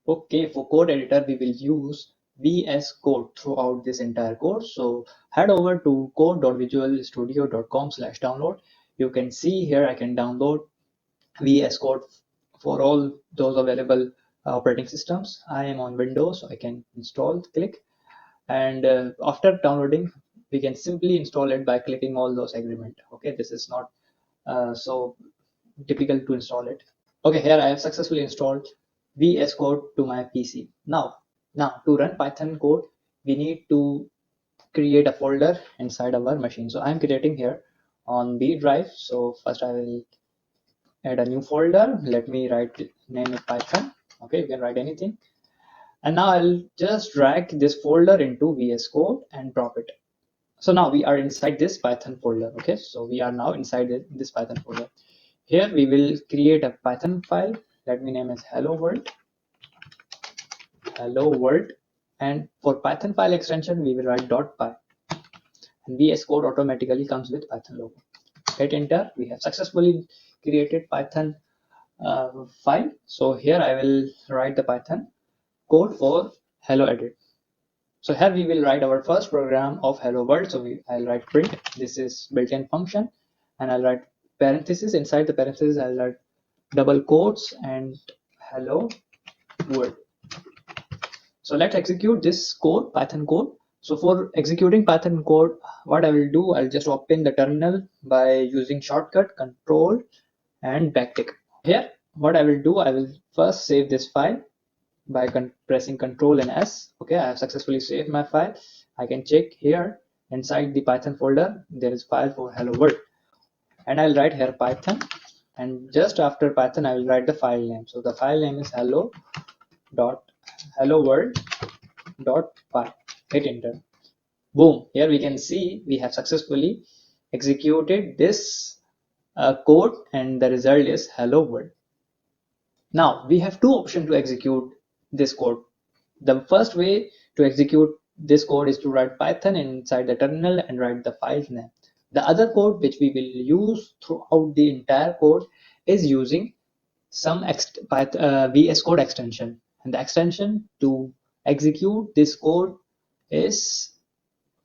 Okay, for code editor, we will use VS Code throughout this entire course. So head over to code.visualstudio.com/download. You can see here I can download VS Code for all those available operating systems. I am on Windows, so I can install, click, and after downloading, we can simply install it by clicking all those agreement. Okay, this is not so difficult to install it. Okay, here I have successfully installed VS Code to my PC. Now to run Python code, we need to create a folder inside our machine. So I'm creating here on B drive. So first I will add a new folder. Let me name it Python. Okay, you can write anything. And now I'll just drag this folder into VS Code and drop it. So now we are inside this Python folder. Okay, so we are now inside this Python folder. Here we will create a Python file. Let me name it hello world. And for Python file extension, we will write .py. And VS Code automatically comes with Python logo. Hit enter. We have successfully created Python file. So here I will write the Python code for hello edit. So here we will write our first program of hello world. So I'll write print. This is built-in function, and I'll write parentheses. Inside the parentheses, I'll write double quotes and hello world. So let's execute this code, Python code. So for executing Python code, what I will do, I'll just open the terminal by using shortcut Control and backtick. Here, what I will do, I will first save this file by pressing Control and S. Okay, I have successfully saved my file. I can check here inside the Python folder, there is file for hello world. And I'll write here Python. And just after Python, I will write the file name. So the file name is hello world .py. Hit enter. Boom, here we can see we have successfully executed this code, and the result is hello world. Now we have two options to execute this code. The first way to execute this code is to write Python inside the terminal and write the file name. The other code which we will use throughout the entire code is using some VS Code extension, and the extension to execute this code is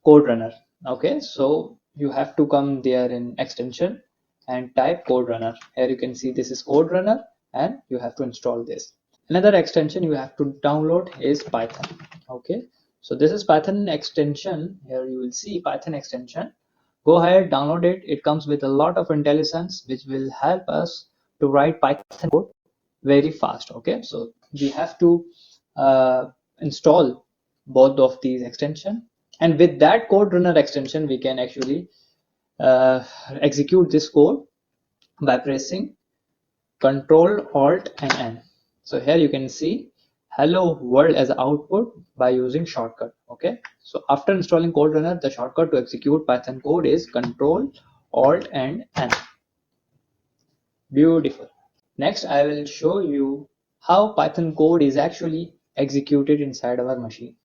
code runner. Okay, so you have to come there in extension and type code runner. Here you can see this is code runner, and you have to install this. Another extension you have to download is Python. Okay, so this is Python extension. Here you will see Python extension. Go ahead, download it. It comes with a lot of intelligence which will help us to write Python code very fast. Okay, so we have to install both of these extension, and with that code runner extension we can actually execute this code by pressing Control Alt and N. So here you can see hello world as output by using shortcut. Okay, so after installing code runner, the shortcut to execute Python code is Control Alt and N. Beautiful. Next, I will show you how Python code is actually executed inside our machine.